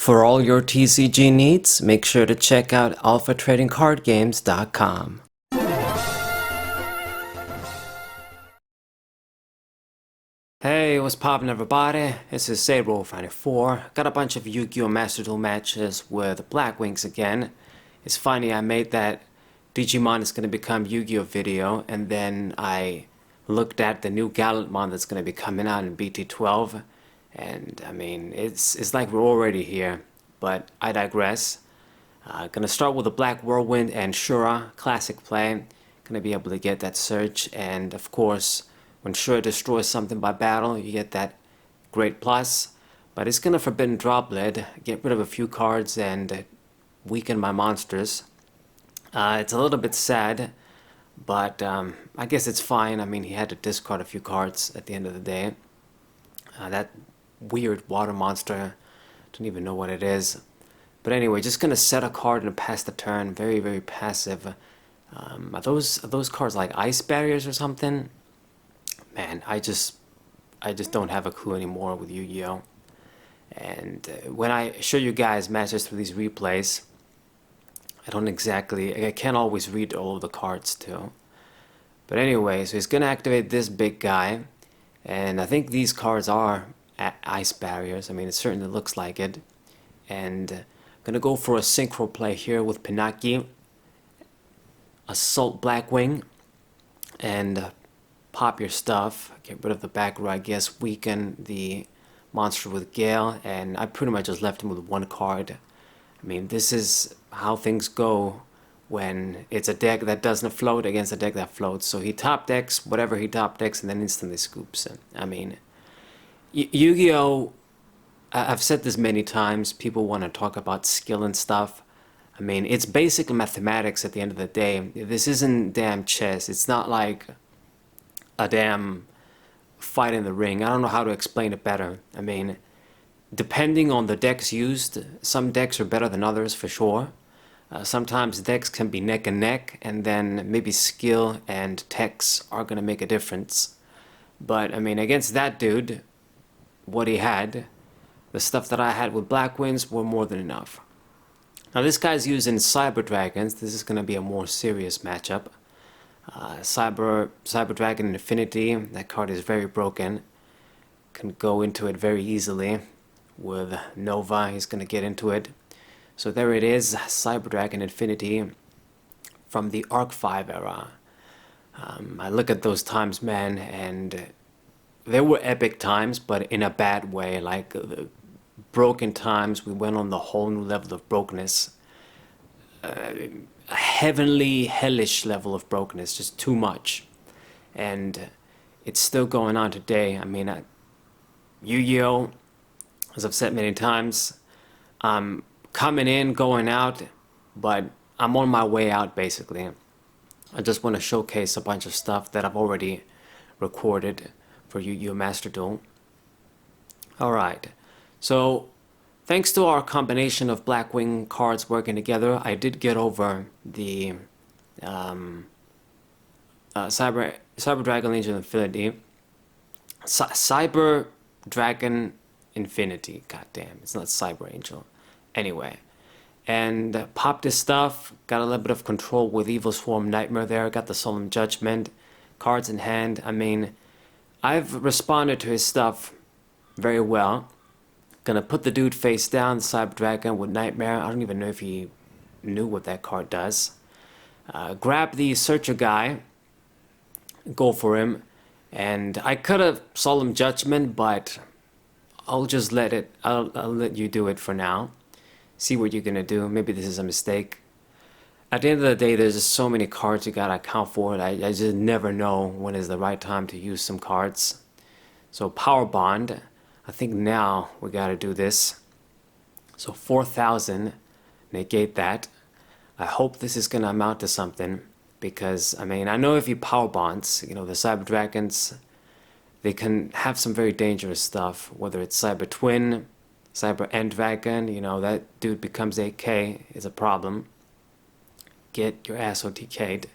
For all your TCG needs, make sure to check out alphatradingcardgames.com. Hey, what's poppin' everybody? This is Saber94. Got a bunch of Yu-Gi-Oh! Master Duel matches with Blackwings again. It's funny, I made that Digimon is gonna become Yu-Gi-Oh! Video, and then I looked at the new Gallantmon that's gonna be coming out in BT12, and I mean, it's like we're already here, but I digress. Gonna start with the Black Whirlwind and Shura, classic play. Gonna be able to get that search, and of course, when Shura destroys something by battle, you get that great plus. But it's gonna Forbidden Droplet, get rid of a few cards and weaken my monsters. It's a little bit sad, but I guess it's fine. I mean, he had to discard a few cards at the end of the day. That weird water monster, don't even know what it is. But anyway, just gonna set a card and pass the turn. Very, very passive. Are those cards like ice barriers or something? Man, I just don't have a clue anymore with Yu-Gi-Oh! And when I show you guys matches through these replays, I can't always read all of the cards too. But anyway, so he's gonna activate this big guy, and I think these cards are ice barriers. I mean, it certainly looks like it. And gonna go for a synchro play here with Pinaki, Assault Blackwing, and pop your stuff, get rid of the back row, I guess, weaken the monster with Gale, and I pretty much just left him with one card. I mean, this is how things go when it's a deck that doesn't float against a deck that floats. So he top decks whatever he top decks and then instantly scoops it. I mean, Yu-Gi-Oh! I've said this many times, people want to talk about skill and stuff. I mean, it's basic mathematics at the end of the day. This isn't damn chess. It's not like a damn fight in the ring. I don't know how to explain it better. I mean, depending on the decks used, some decks are better than others for sure. Sometimes decks can be neck and neck, and then maybe skill and techs are going to make a difference. But I mean, against that dude, what he had, the stuff that I had with Blackwings were more than enough. Now this guy's using Cyber Dragons. This is going to be a more serious matchup. Cyber Dragon Infinity, that card is very broken. Can go into it very easily. With Nova, he's going to get into it. So there it is, Cyber Dragon Infinity from the Arc 5 era. I look at those times, man, and they were epic times, but in a bad way. Like the broken times, we went on the whole new level of brokenness. A heavenly, hellish level of brokenness, just too much. And it's still going on today. I mean, Yu-Gi-Oh!, as I've said many times, I'm coming in, going out, but I'm on my way out, basically. I just want to showcase a bunch of stuff that I've already recorded for Yu-Gi-Oh! Master Duel. Alright, so thanks to our combination of Blackwing cards working together, I did get over the Cyber Dragon Angel Infinity. Cyber Dragon Infinity. God damn, it's not Cyber Angel. Anyway, and popped his stuff. Got a little bit of control with Evil Swarm Nightmare there. Got the Solemn Judgment. Cards in hand. I mean, I've responded to his stuff very well. Gonna put the dude face down, the Cyber Dragon with Nightmare. I don't even know if he knew what that card does. Grab the Searcher guy. Go for him. And I could have Solemn Judgment, but I'll just I'll let you do it for now. See what you're gonna do. Maybe this is a mistake. At the end of the day, there's just so many cards you gotta account for. I just never know when is the right time to use some cards. So Power Bond. I think now we gotta do this. So 4,000, negate that. I hope this is gonna amount to something, because I mean, I know if you power bonds, you know, the Cyber Dragons, they can have some very dangerous stuff, whether it's Cyber Twin, Cyber End Dragon, you know, that dude becomes 8k is a problem. Get your ass OTK'd.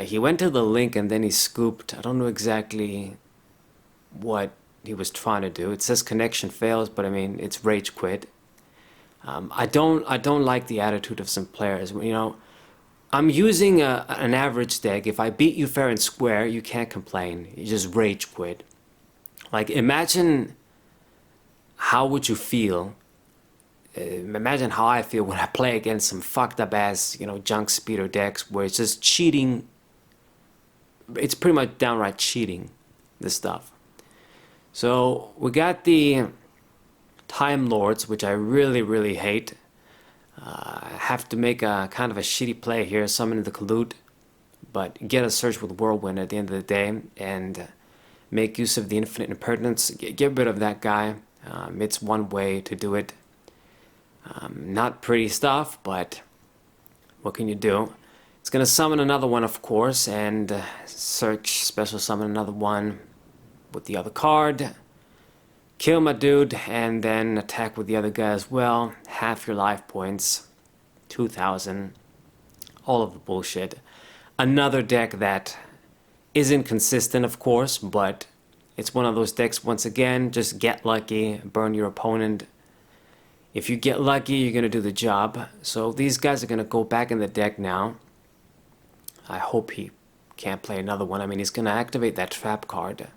He went to the link and then he scooped. I don't know exactly what he was trying to do. It says connection fails, but I mean, it's rage quit. I don't like the attitude of some players. You know, I'm using an average deck. If I beat you fair and square, you can't complain. You just rage quit. Like, imagine how would you feel? Imagine how I feel when I play against some fucked up ass, junk speeder decks where it's just cheating. It's pretty much downright cheating, this stuff. So we got the Time Lords, which I really, really hate. I have to make a kind of a shitty play here, summon the Collude, but get a search with Whirlwind at the end of the day and make use of the Infinite Impertinence. Get rid of that guy. It's one way to do it. Not pretty stuff, but what can you do? It's gonna summon another one, of course, and search, special summon another one with the other card. Kill my dude, and then attack with the other guy as well. Half your life points. 2,000. All of the bullshit. Another deck that isn't consistent, of course, but it's one of those decks, once again, just get lucky, burn your opponent. If you get lucky, you're going to do the job. So these guys are going to go back in the deck now. I hope he can't play another one. I mean, he's going to activate that trap card.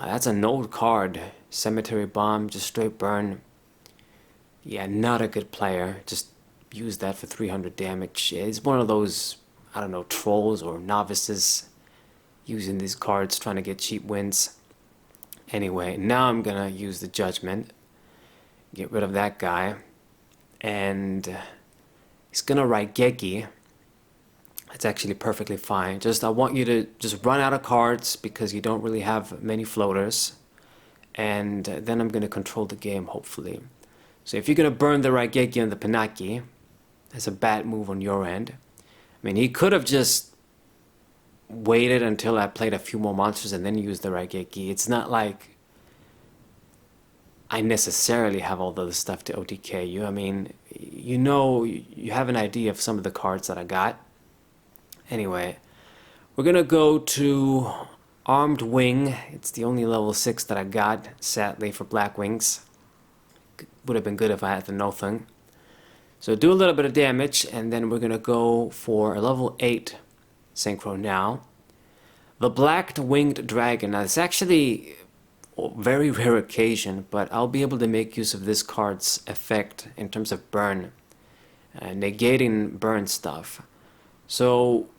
That's an old card. Cemetery Bomb, just straight burn. Yeah, not a good player. Just use that for 300 damage. He's one of those, I don't know, trolls or novices using these cards, trying to get cheap wins. Anyway, now I'm going to use the Judgment. Get rid of that guy. And he's going to write Geki. It's actually perfectly fine. I want you to just run out of cards because you don't really have many floaters. And then I'm going to control the game, hopefully. So if you're going to burn the Raigeki and the Pinaki, that's a bad move on your end. I mean, he could have just waited until I played a few more monsters and then used the Raigeki. It's not like I necessarily have all the stuff to OTK you. I mean, you have an idea of some of the cards that I got. Anyway, we're gonna go to Armed Wing. It's the only level 6 that I got, sadly, for Blackwings. Would have been good if I had the Nothing. So do a little bit of damage, and then we're gonna go for a level 8 synchro now. The Black Winged Dragon. Now, it's actually a very rare occasion, but I'll be able to make use of this card's effect in terms of burn, negating burn stuff. So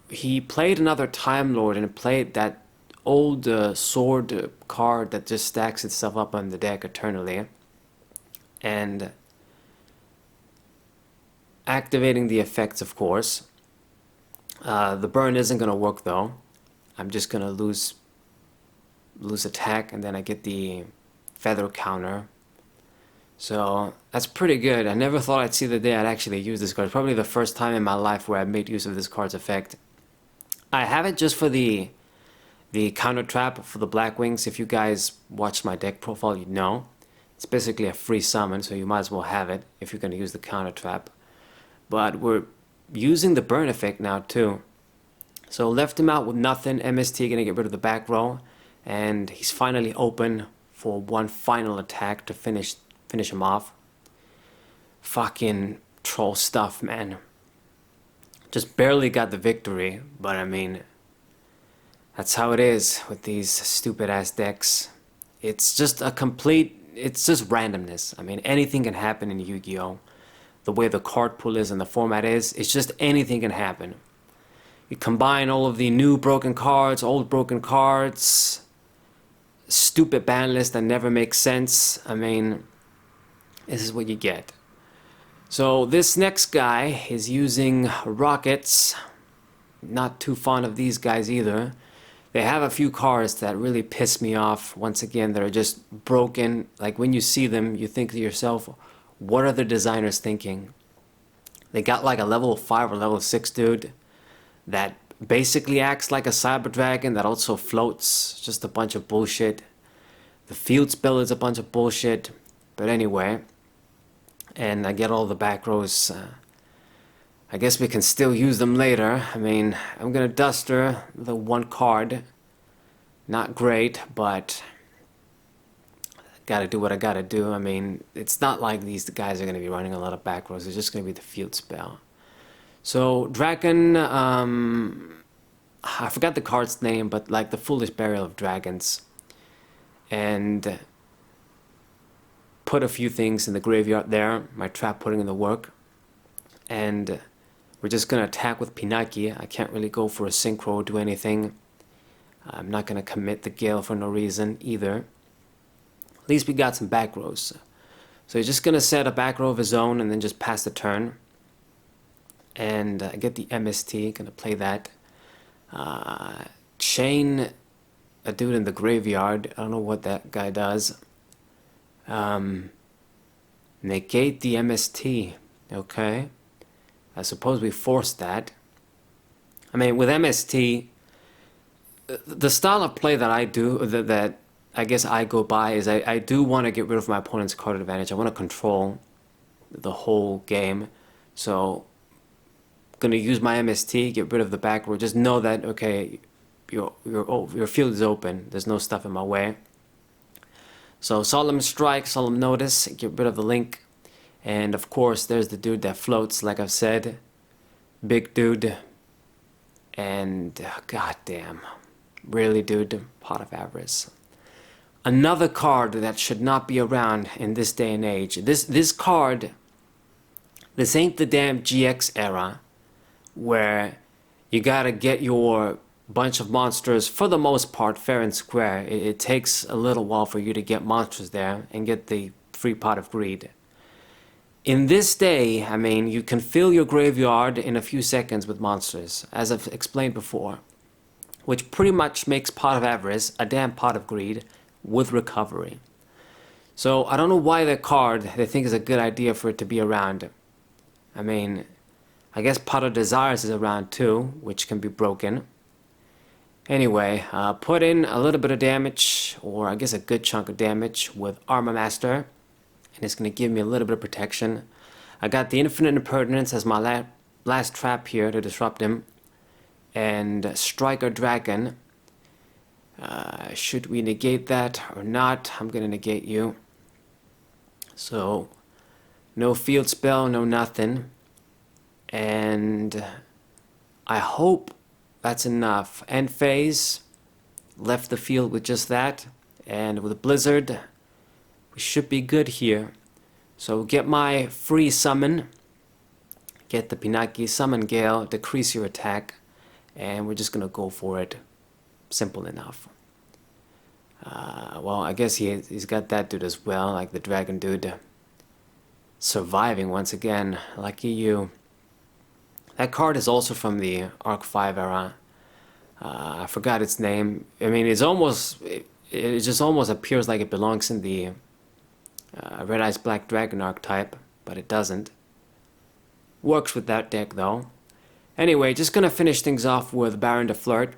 he played another Time Lord and played that old sword card that just stacks itself up on the deck eternally. And activating the effects, of course. The burn isn't going to work though. I'm just going to lose attack, and then I get the feather counter. So that's pretty good. I never thought I'd see the day I'd actually use this card. It's probably the first time in my life where I made use of this card's effect. I have it just for the counter trap for the Blackwings. If you guys watch my deck profile, you'd know. It's basically a free summon, so you might as well have it if you're going to use the counter trap. But we're using the burn effect now too. So left him out with nothing. MST going to get rid of the back row. And he's finally open for one final attack to finish him off. Fucking troll stuff, man. Just barely got the victory, but I mean, that's how it is with these stupid ass decks. It's just it's just randomness. I mean, anything can happen in Yu-Gi-Oh! The way the card pool is and the format is, it's just anything can happen. You combine all of the new broken cards, old broken cards, stupid ban list that never makes sense. I mean, this is what you get. So this next guy is using rockets. Not too fond of these guys either. They have a few cards that really piss me off. Once again, they're just broken. Like when you see them, you think to yourself, what are the designers thinking? They got like a level 5 or level 6 dude that basically acts like a cyber dragon that also floats. Just a bunch of bullshit. The field spell is a bunch of bullshit. But anyway, and I get all the back rows. I guess we can still use them later. I mean, I'm gonna duster the one card. Not great, but gotta do what I gotta do. I mean, it's not like these guys are gonna be running a lot of back rows. It's just gonna be the field spell. So Dragon, I forgot the card's name, but like the Foolish Burial of Dragons, and put a few things in the graveyard there. My trap putting in the work, and we're just gonna attack with Pinaki. I can't really go for a synchro or do anything. I'm not gonna commit the Gale for no reason either. At least we got some back rows. So he's just gonna set a back row of his own and then just pass the turn. And get the MST, gonna play that. Chain a dude in the graveyard. I don't know what that guy does. Negate the MST. Okay. I suppose we forced that. I mean, with MST, the style of play that I do, that I guess I go by, is I do want to get rid of my opponent's card advantage. I want to control the whole game. So, gonna use my MST, get rid of the back row. Just know that, okay, your field is open. There's no stuff in my way. So Solemn Strike, Solemn Notice, get rid of the link. And of course, there's the dude that floats, like I've said. Big dude. And goddamn, really, dude, Pot of Avarice. Another card that should not be around in this day and age. This card, this ain't the damn GX era, where you gotta get your bunch of monsters, for the most part, fair and square. It takes a little while for you to get monsters there and get the free Pot of Greed. In this day, I mean, you can fill your graveyard in a few seconds with monsters, as I've explained before, which pretty much makes Pot of Avarice a damn Pot of Greed with recovery. So I don't know why that card they think is a good idea for it to be around. I mean, I guess Pot of Desires is around too, which can be broken. Anyway, put in a little bit of damage, or I guess a good chunk of damage with Armor Master, and it's going to give me a little bit of protection. I got the Infinite Impertinence as my last trap here to disrupt him, and Striker Dragon. Should we negate that or not? I'm going to negate you. So, no field spell, no nothing. And I hope that's enough. End phase, left the field with just that, and with Blizzard, we should be good here. So get my free summon, get the Pinaki, summon Gale, decrease your attack, and we're just gonna go for it. Simple enough. Well, I guess he's got that dude as well, like the dragon dude. Surviving once again, lucky you. That card is also from the Arc 5 era. I forgot its name. I mean, it just almost appears like it belongs in the Red Eyes Black Dragon archetype, but it doesn't. Works with that deck though. Anyway, just gonna finish things off with Baron de Flirt.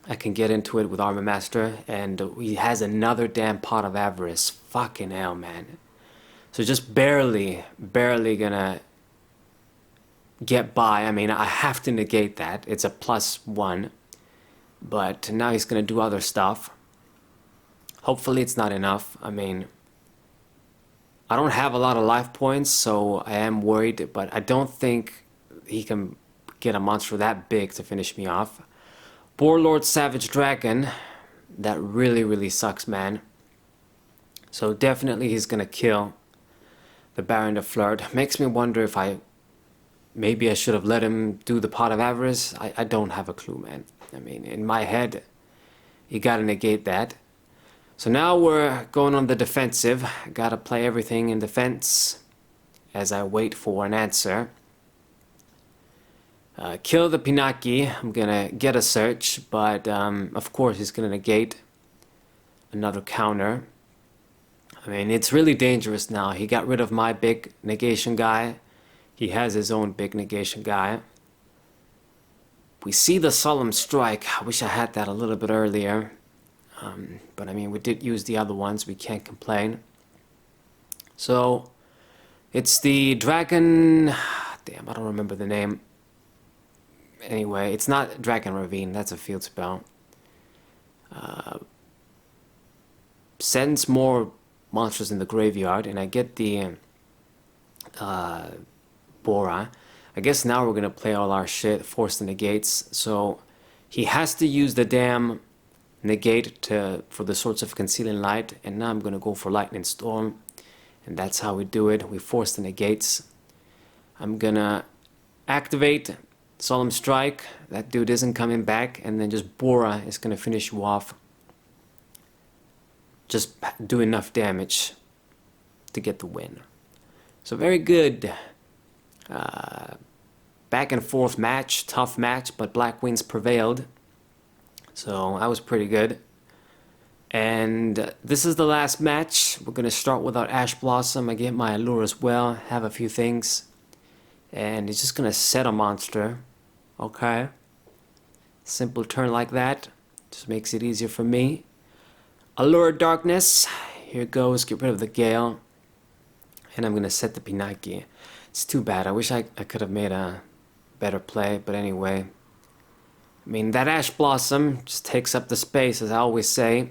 I can get into it with Armor Master, and he has another damn Pot of Avarice. Fucking hell, man. So just barely gonna get by. I mean, I have to negate that. It's a +1. But now he's gonna do other stuff. Hopefully it's not enough. I mean, I don't have a lot of life points, so I am worried, but I don't think he can get a monster that big to finish me off. Warlord Savage Dragon. That really sucks, man. So definitely he's gonna kill the Baron de Flirt. Makes me wonder if maybe I should have let him do the Pot of Avarice. I don't have a clue, man. I mean, in my head, you gotta negate that. So now we're going on the defensive. Gotta play everything in defense as I wait for an answer. Kill the Pinaki. I'm gonna get a search, but of course he's gonna negate another counter. I mean, it's really dangerous now. He got rid of my big negation guy. He has his own big negation guy. We see the Solemn Strike. I wish I had that a little bit earlier. But I mean, we did use the other ones. We can't complain. So, it's the Dragon... Damn, I don't remember the name. Anyway, it's not Dragon Ravine. That's a field spell. Sends more monsters in the graveyard, and I get the Bora. I guess now we're gonna play all our shit, force the negates. So he has to use the damn negate for the Swords of Concealing Light, and now I'm gonna go for Lightning Storm, and that's how we do it. We force the negates. I'm gonna activate Solemn Strike. That dude isn't coming back, and then just Bora is gonna finish you off. Just do enough damage to get the win. So very good. Back and forth match, tough match, but Blackwings prevailed. So that was pretty good. And this is the last match. We're gonna start with our Ash Blossom. I get my Allure as well, have a few things. And it's just gonna set a monster. Okay. Simple turn like that. Just makes it easier for me. Allure Darkness. Here goes, get rid of the Gale. And I'm gonna set the Pinaki. It's too bad. I wish I could have made a better play, but anyway. I mean, that Ash Blossom just takes up the space, as I always say.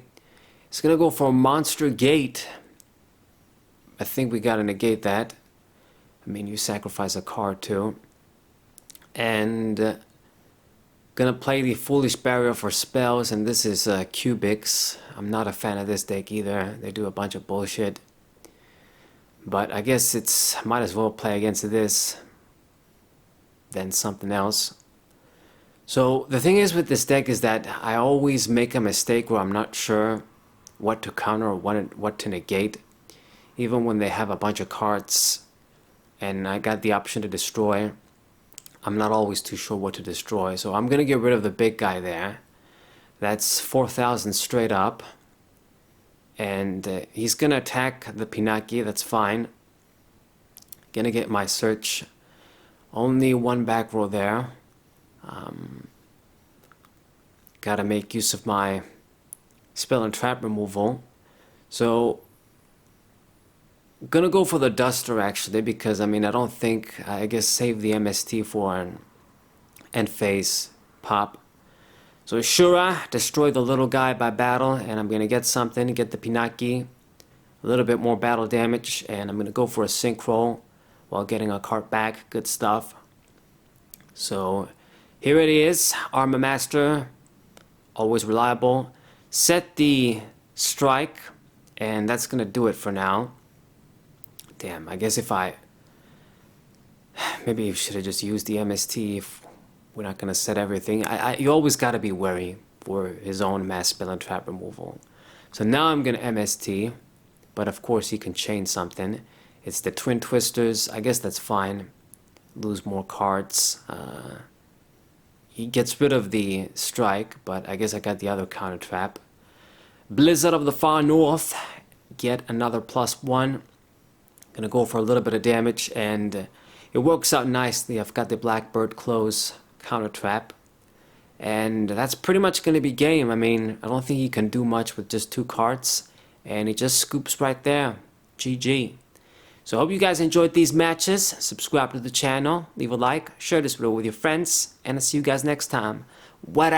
It's gonna go for a Monster Gate. I think we gotta negate that. I mean, you sacrifice a card too. And gonna play the Foolish Barrier for spells, and this is Cubics. I'm not a fan of this deck either. They do a bunch of bullshit. But I guess it's might as well play against this than something else. So the thing is with this deck is that I always make a mistake where I'm not sure what to counter or what to negate. Even when they have a bunch of cards and I got the option to destroy, I'm not always too sure what to destroy. So I'm gonna get rid of the big guy there. That's 4,000 straight up. And he's gonna attack the Pinaki, that's fine. Gonna get my search. Only one back row there. Gotta make use of my spell and trap removal. So gonna go for the Duster actually, because I mean I don't think, I guess save the MST for an end phase pop. So Shura, destroy the little guy by battle, and I'm gonna get something, get the Pinaki, a little bit more battle damage, and I'm gonna go for a Synchro while getting a card back. Good stuff. So here it is, Armor Master, always reliable. Set the strike, and that's gonna do it for now. Damn, I guess if maybe you should have just used the MST if we're not gonna set everything. You always gotta be wary for his own mass spell and trap removal. So now I'm gonna MST, but of course he can chain something. It's the Twin Twisters, I guess that's fine. Lose more cards. He gets rid of the strike, but I guess I got the other counter trap. Blizzard of the Far North, get another +1. Gonna go for a little bit of damage, and it works out nicely. I've got the Blackbird Close counter trap, and that's pretty much gonna be game. I mean, I don't think he can do much with just 2 cards, and he just scoops right there. GG. So I hope you guys enjoyed these matches. Subscribe to the channel, leave a like, share this video with your friends, and I'll see you guys next time. What